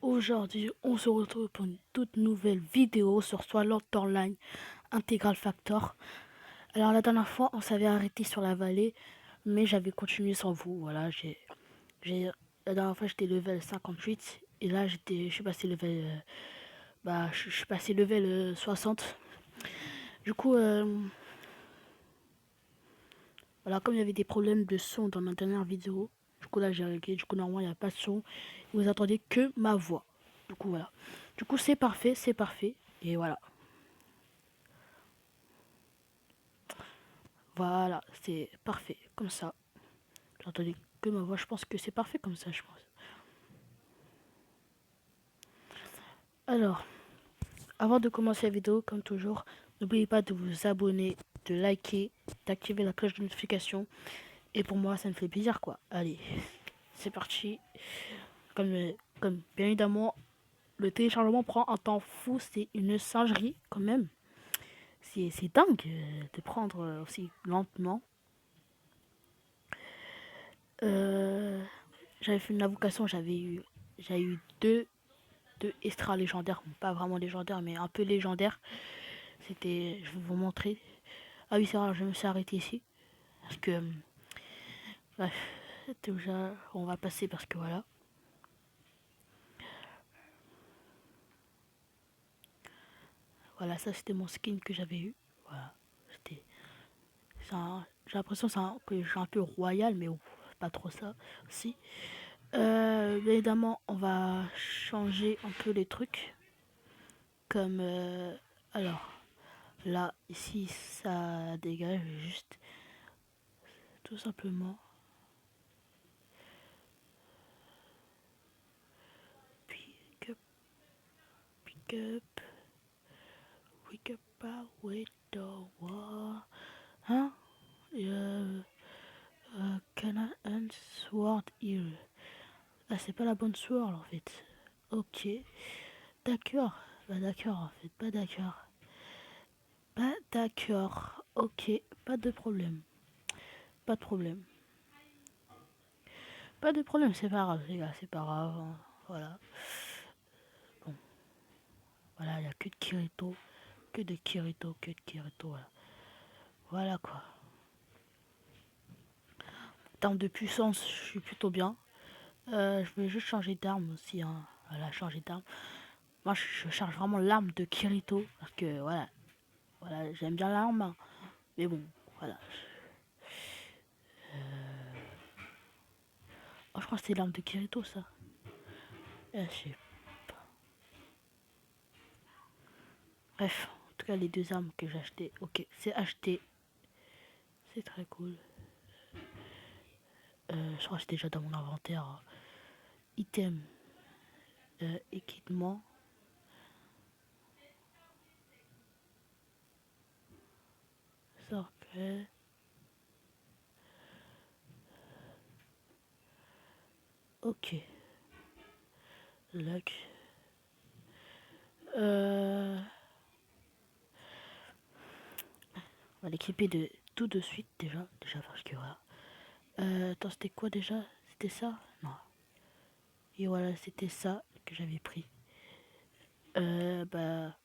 Aujourd'hui, on se retrouve pour une toute nouvelle vidéo sur Sword Art Online Integral Factor. Alors la dernière fois, on s'avait arrêté sur la vallée, mais j'avais continué sans vous. Voilà, j'ai, la dernière fois j'étais level 58 et là je suis passé level, je suis passé level 60. Du coup, voilà, comme il y avait des problèmes de son dans ma dernière vidéo, du coup là j'ai réglé. Du coup normalement il n'y a pas de son. Vous attendez que ma voix. Du coup voilà. Du coup c'est parfait, c'est parfait. Et voilà. Voilà, c'est parfait, comme ça. J'entendais que ma voix, je pense que c'est parfait comme ça, je pense. Alors, avant de commencer la vidéo, comme toujours, n'oubliez pas de vous abonner, de liker, d'activer la cloche de notification. Et pour moi, ça me fait plaisir, quoi. Allez, c'est parti. Comme bien évidemment, le téléchargement prend un temps fou, c'est une singerie quand même. C'est dingue de prendre aussi lentement. Euh, J'avais fait une invocation, j'avais eu deux extra légendaires, pas vraiment légendaires, mais un peu légendaires. C'était, je vais vous montrer. Ah oui, c'est vrai, je me suis arrêté ici. Parce que, bref, déjà, on va passer parce que voilà. Voilà, ça c'était mon skin que j'avais eu. Voilà, c'était, j'ai l'impression que je suis un peu royal, mais bon, pas trop ça aussi. Bien évidemment, on va changer un peu les trucs. Comme, alors, là, ici, ça dégage juste, tout simplement. Pick up, pick up, pick up with the wall. Hein? Can I end sword here? Ah, c'est pas la bonne sword en fait. Ok. D'accord. Bah d'accord en fait. Pas d'accord. Pas d'accord. Ok. Pas de problème. Pas de problème. Pas de problème. C'est pas grave les gars. C'est pas grave. Hein. Voilà. Bon. Voilà. Il n'y a que de Kirito. Que de Kirito. Que de Kirito. Voilà. Voilà quoi. En termes de puissance, je suis plutôt bien. Je vais juste changer d'arme aussi. Hein. Voilà. Changer d'arme. Moi, je charge vraiment l'arme de Kirito. Parce que voilà. Voilà. J'aime bien l'arme. Hein. Mais bon. Voilà. Oh, je crois que c'est l'arme de Kirito, ça. Je sais. Bref, en tout cas, les deux armes que j'ai achetées. Ok, c'est acheté. C'est très cool. Je crois que c'est déjà dans mon inventaire. Item, équipement. Sorfait. Ok. Luck. On va l'équiper de tout de suite déjà. Déjà parce que voilà. Attends, c'était quoi déjà? C'était ça? Non. Et voilà, c'était ça que j'avais pris. Bah.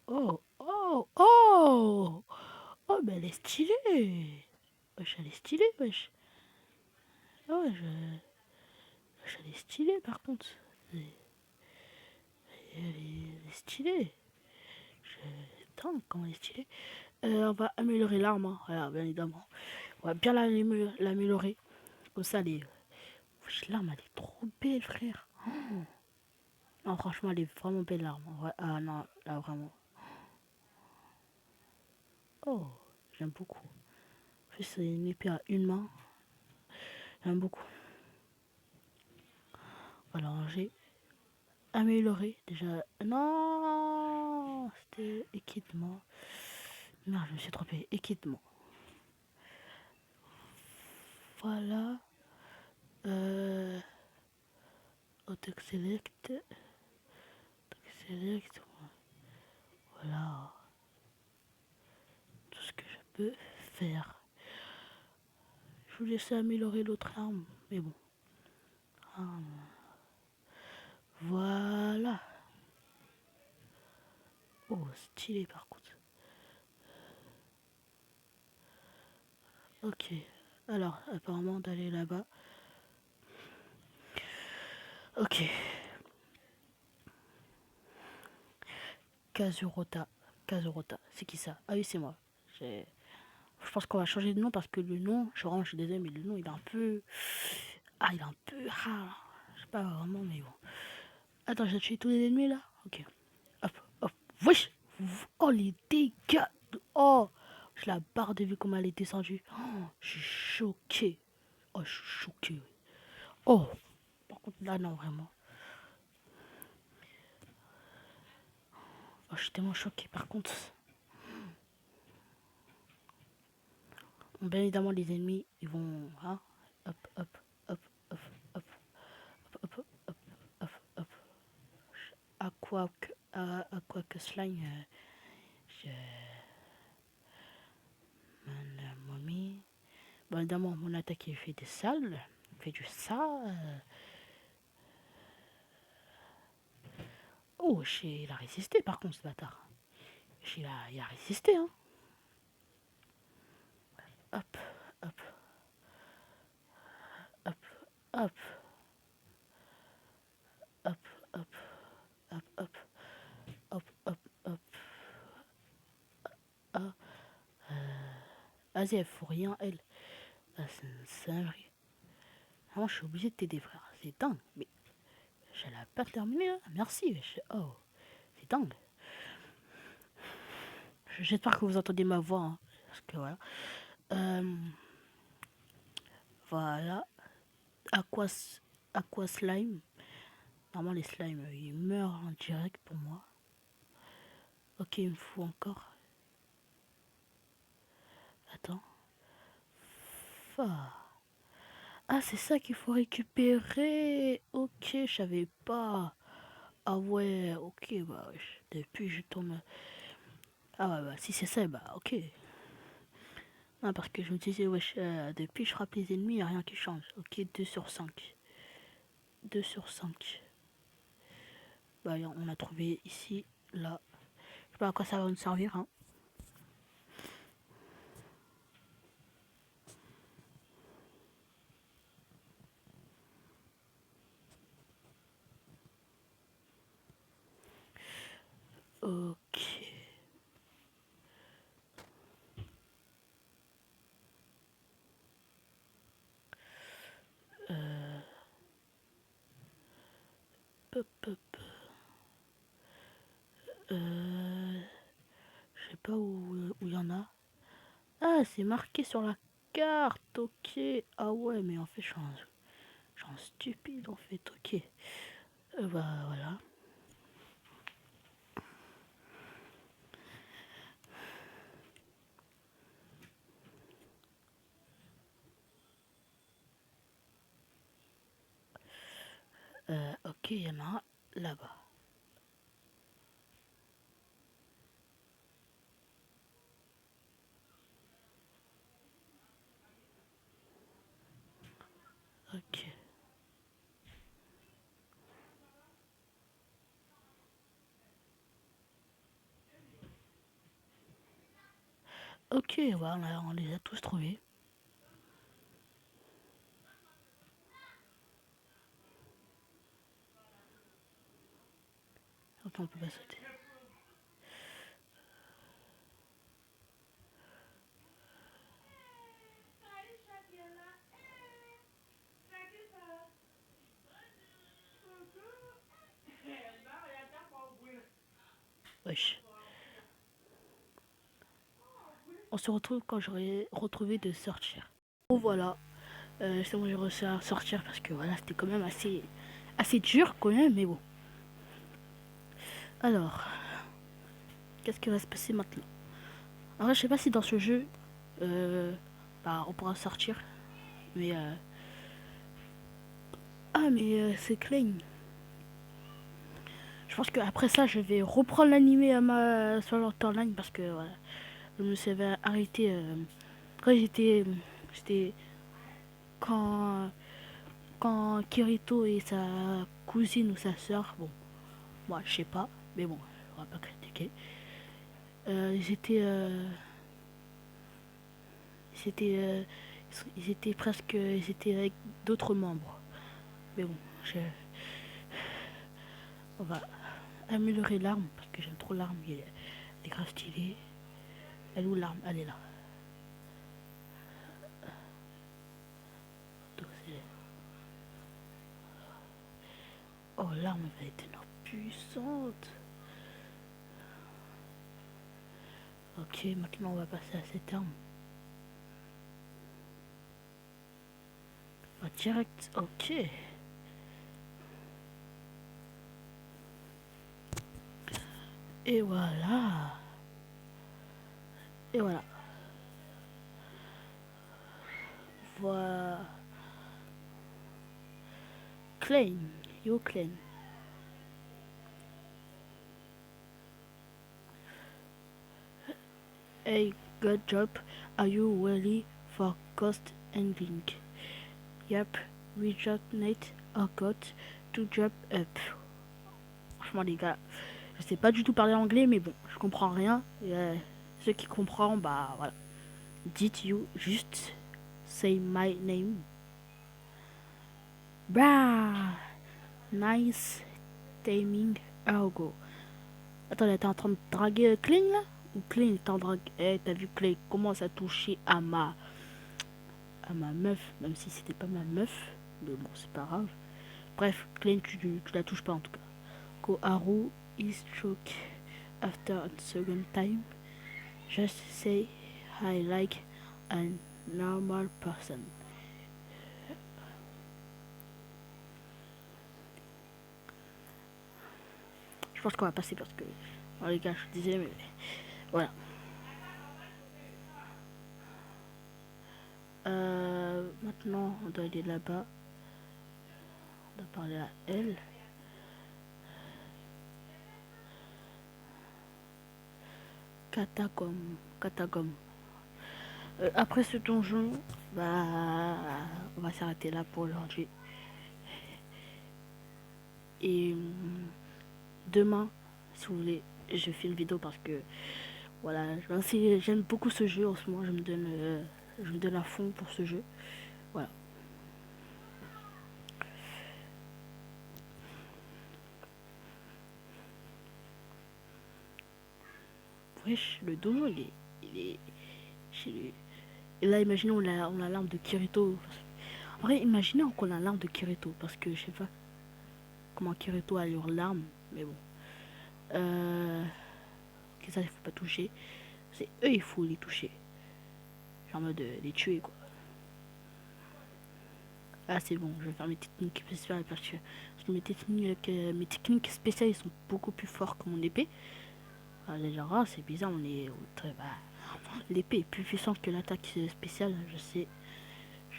Oh, oh, oh! Oh, mais elle est stylée! Wesh, elle est stylée, wesh! Ah ouais, wesh, elle est stylée par contre. Elle est stylée. Putain, comment elle est stylée. On va améliorer l'arme, hein. Voilà, bien évidemment. On va bien l'améliorer. Comme ça, wesh, l'arme, elle est trop belle, frère. Non, franchement, elle est vraiment belle, l'arme. Ouais, ah non, là, vraiment. Oh, j'aime beaucoup. En plus, c'est une épée à une main. J'aime beaucoup. Voilà, j'ai amélioré déjà. Non, c'était équipement. Non, je me suis trompé. Équipement. Voilà. Euh, Auto select. Select. Voilà. Tout ce que je peux faire. Je vous laisse améliorer l'autre arme. Mais bon. stylé par contre. Ok. Alors, apparemment d'aller là-bas. Ok. Kazurota. Kazurota. C'est qui ça? Ah oui, c'est moi. J'ai- Je pense qu'on va changer de nom parce que le nom, je suis désolé, mais le nom il est un peu. Ah, il est un peu. Ah, je sais pas vraiment, mais bon. Attends, j'ai tué tous les ennemis là? Ok. Hop, hop. Wesh! Oh, les dégâts! Oh! Je la barre de vue comment elle est descendue. Oh, je suis choqué. Oh, je suis choqué. Oh! Par contre, là, non, vraiment. Oh, je suis tellement choqué. Par contre, bon, bien évidemment, les ennemis, ils vont. Hein? Hop, hop, hop, hop, hop, hop, hop, hop, hop, hop. À quoi que slime, je. Mommy. Bon, évidemment, mon attaque, il fait des salles. Il fait du sale. Oh, il a résisté par contre, ce bâtard. Il a résisté, hein. Hop, hop, hop, hop, hop, hop, hop, hop, hop, hop, hop. Ah, vas-y, elle fout rien, elle. Ah, c'est une singerie. Vraiment, je suis obligé de t'aider, frère. C'est dingue. Mais je l'ai pas terminé, là. Merci. Oh, c'est dingue. J'espère que vous entendez ma voix, hein, parce que voilà. Euh, voilà. Aqua, Aqua Slime. Normalement, les slimes, ils meurent en direct pour moi. Ok, il me faut encore. Attends. Ah, ah c'est ça qu'il faut récupérer. Ok, je savais pas. Ah ouais, ok, bah wesh. Depuis je tourne. Ah ouais, bah si c'est ça, bah ok. Non, parce que je me disais, wesh, depuis je frappe les ennemis, y a rien qui change. Ok, 2 sur 5. 2 sur 5. Bah on a trouvé ici, là. Je sais pas à quoi ça va nous servir, hein. Ok. Hop, hop. Euh, je sais pas où y en a. Ah, c'est marqué sur la carte, ok. Ah ouais, mais en fait, je suis un stupide, en fait, ok. Bah voilà. Ok, il y en a un là-bas. Ok. Ok, voilà, on les a tous trouvés. Attends, on peut pas sauter. Wesh. On se retrouve quand j'aurai retrouvé de sortir. Bon voilà, c'est bon, j'ai réussi à sortir parce que voilà, c'était quand même assez dur quand même, mais bon. Alors, qu'est-ce qui va se passer maintenant? Alors, je sais pas si dans ce jeu, bah, on pourra sortir, mais ah, mais c'est clean. Je pense qu'après ça, je vais reprendre l'animé à ma sur leur Online parce que voilà, je me suis arrêté quand j'étais quand quand Kirito et sa cousine ou sa sœur, bon, moi je sais pas, mais bon, on va pas critiquer. Ils étaient... ils étaient... ils étaient presque... Ils étaient avec d'autres membres. Mais bon, on va améliorer l'arme, parce que j'aime trop l'arme. Elle est grave stylée. Elle est où l'arme? Elle est là. Donc, oh, l'arme va être énorme puissante. Ok, maintenant on va passer à cette arme. Oh, direct, ok. Et voilà. Et voilà. Voilà. Klein. Yo, Klein. Hey, good job. Are you ready for cost ending? Yep, we just need a code to jump up. Franchement, les gars, je sais pas du tout parler anglais, mais bon, je comprends rien. Et, ceux qui comprennent, bah voilà. Did you just say my name? Bah, nice timing, Argo. Attends, t'es en train de draguer Clean là? Ou Clean est en drague? Eh, t'as vu Clean commence à toucher à ma meuf, même si c'était pas ma meuf. Mais bon, c'est pas grave. Bref, Clean, tu la touches pas en tout cas. Koharu is shocked after a second time. Just say I like a normal person. Je pense qu'on va passer parce que... Oh, les gars, je disais, mais... Voilà. Maintenant, on doit aller là-bas. On doit parler à elle. Katagom. Après ce donjon, bah, on va s'arrêter là pour aujourd'hui. Et demain, si vous voulez, je fais une vidéo parce que voilà, j'aime beaucoup ce jeu en ce moment. Je me donne à fond pour ce jeu. Voilà. Wesh, le donjon, il est chez lui. Et là, imaginez, on a l'arme de Kirito. En vrai, imaginez qu'on a l'arme de Kirito. Parce que je sais pas comment Kirito a leur l'arme. Mais bon. Ok, ça, il faut pas toucher. C'est eux, il faut les toucher. Genre en mode les tuer, quoi. Ah, c'est bon, je vais faire mes techniques spéciales parce que mes techniques spéciales ils sont beaucoup plus forts que mon épée. Ah, déjà, ah, c'est bizarre, on est très bas. L'épée est plus puissante que l'attaque spéciale, je sais.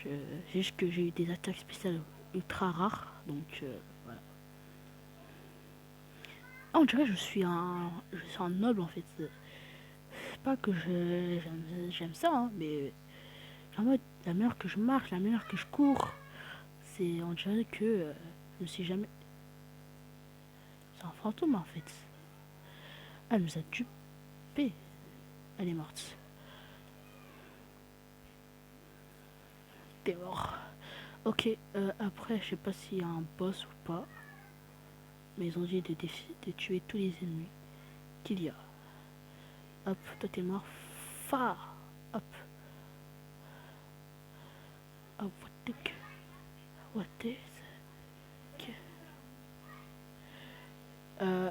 C'est juste que j'ai eu des attaques spéciales ultra rares, donc voilà. Ah, on dirait que je suis un noble en fait. C'est pas que j'aime ça, hein, mais en mode, la meilleure que je marche, la meilleure que je cours, on dirait que je ne suis jamais. C'est un fantôme en fait. Elle nous a tué. Elle est morte. T'es mort. Ok, après, je sais pas s'il y a un boss ou pas. Mais ils ont dit de tuer tous les ennemis qu'il y a. Hop, toi t'es mort. Fa. Hop. Hop, what the...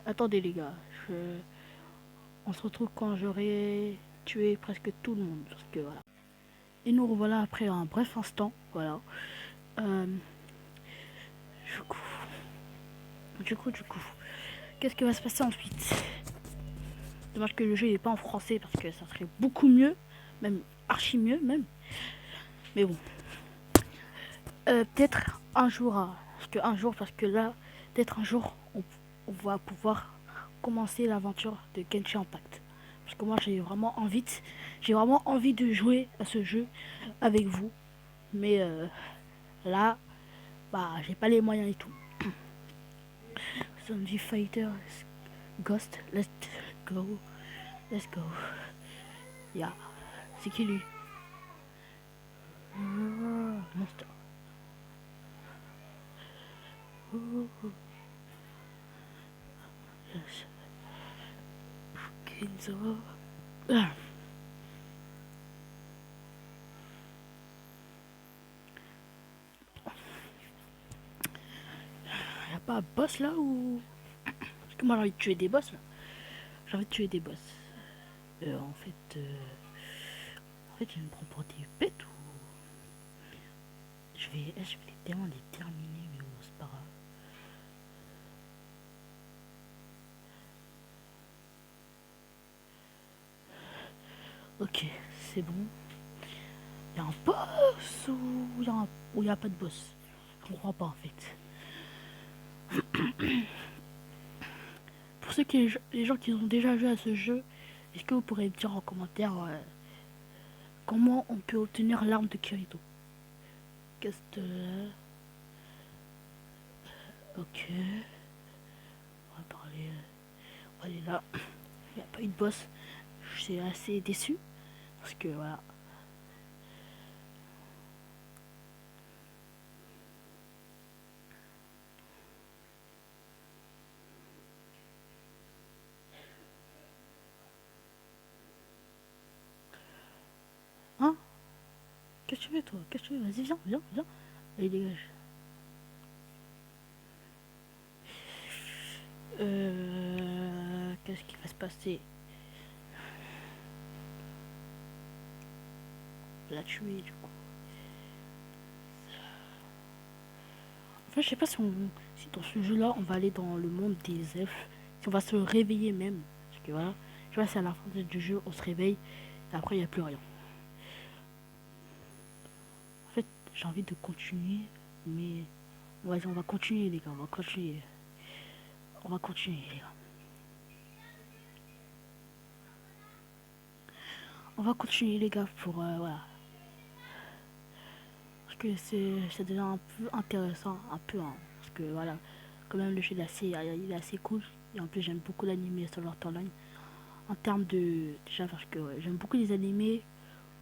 attendez les gars. On se retrouve quand j'aurai tué presque tout le monde. Parce que voilà. Et nous revoilà après un bref instant. Voilà. Euh, du coup. Qu'est-ce qui va se passer ensuite? Dommage que le jeu n'est pas en français parce que ça serait beaucoup mieux. Même archi mieux même. Mais bon. Peut-être un jour. Parce que là, peut-être un jour, on va pouvoir commencer l'aventure de Genshin Impact. Parce que moi, j'ai vraiment envie de jouer à ce jeu avec vous. Mais là, bah, j'ai pas les moyens et tout. Zombie Fighter Ghost, let's go. Let's go. Yeah. C'est qui lui? Monster. Yes. Kenzo. Ah. Y'a pas un boss là ou... Parce que moi j'ai envie de tuer des boss là. J'ai envie de tuer des boss. En fait, je me prends pour des bêtes ou... Je vais tellement les terminer, mais bon, c'est pas grave. Ok, c'est bon. Y'a un boss ou y a pas de boss? Je comprends pas en fait. Pour ceux qui, les gens qui ont déjà joué à ce jeu, est-ce que vous pourrez me dire en commentaire comment on peut obtenir l'arme de Kirito? Qu'est-ce que... Ok. On va parler... on va aller là. Il n'y a pas eu de boss. Je suis assez déçu. Parce que voilà. Hein? Qu'est-ce que tu fais toi? Qu'est-ce que tu fais? Vas-y, viens, viens, viens. Allez, dégage. Qu'est-ce qui va se passer? La tuer du coup. Enfin, je sais pas si, si dans ce jeu-là, on va aller dans le monde des elfes. Si on va se réveiller même. Parce que voilà. Je sais pas si à la fin du jeu, on se réveille. Et après, il n'y a plus rien. En fait, j'ai envie de continuer. Mais on va continuer, les gars. On va continuer. On va continuer, les gars. On va continuer, les gars, pour... voilà. Parce que ça devient un peu intéressant. Un peu, hein. Parce que voilà. Quand même, le jeu il est assez cool. Et en plus, j'aime beaucoup l'anime sur leur Online. En termes de... Déjà, parce que ouais, j'aime beaucoup les animés.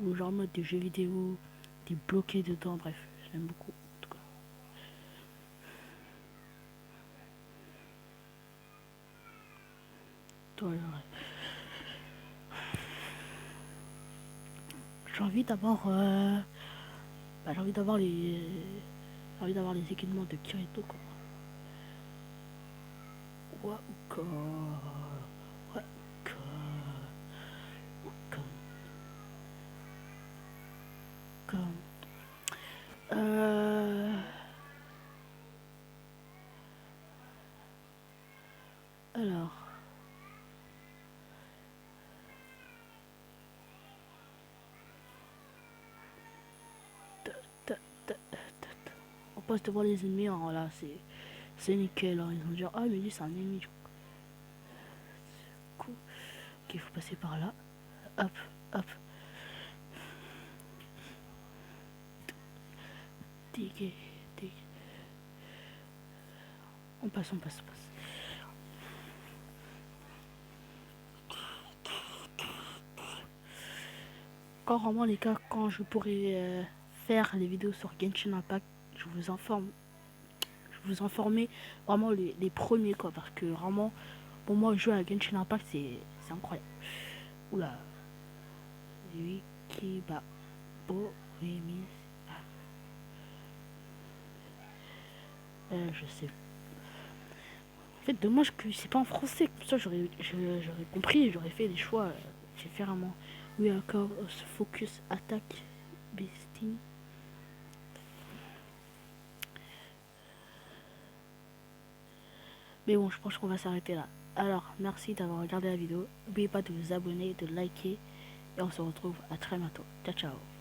Ou genre mode de jeux vidéo. Des bloqués dedans, bref. J'aime beaucoup. En tout cas. Voilà, ouais. J'ai envie d'avoir... j'ai envie d'avoir les... J'ai envie d'avoir les équipements de Kirito, quoi. Wauka. Wauka. Comme... Comme... Euh... Alors... On passe devant les ennemis, hein, là, c'est nickel. Hein. Ils vont dire, ah, mais lui, c'est un ennemi. Cool. Ok, il faut passer par là. Hop, hop. Digue, digue. On passe, on passe, on passe. Quand vraiment, les gars, quand je pourrai faire les vidéos sur Genshin Impact, je vous informe. Je vous informer vraiment les premiers, quoi. Parce que vraiment, pour moi, jouer à Genshin Impact, c'est incroyable. Oula. Lui qui bat. Beau, oui, je sais. En fait, dommage que c'est pas en français. Comme ça, j'aurais compris, j'aurais fait des choix différemment. We are called focus attack beasting. Mais bon, je pense qu'on va s'arrêter là. Alors, merci d'avoir regardé la vidéo. N'oubliez pas de vous abonner, de liker. Et on se retrouve à très bientôt. Ciao, ciao.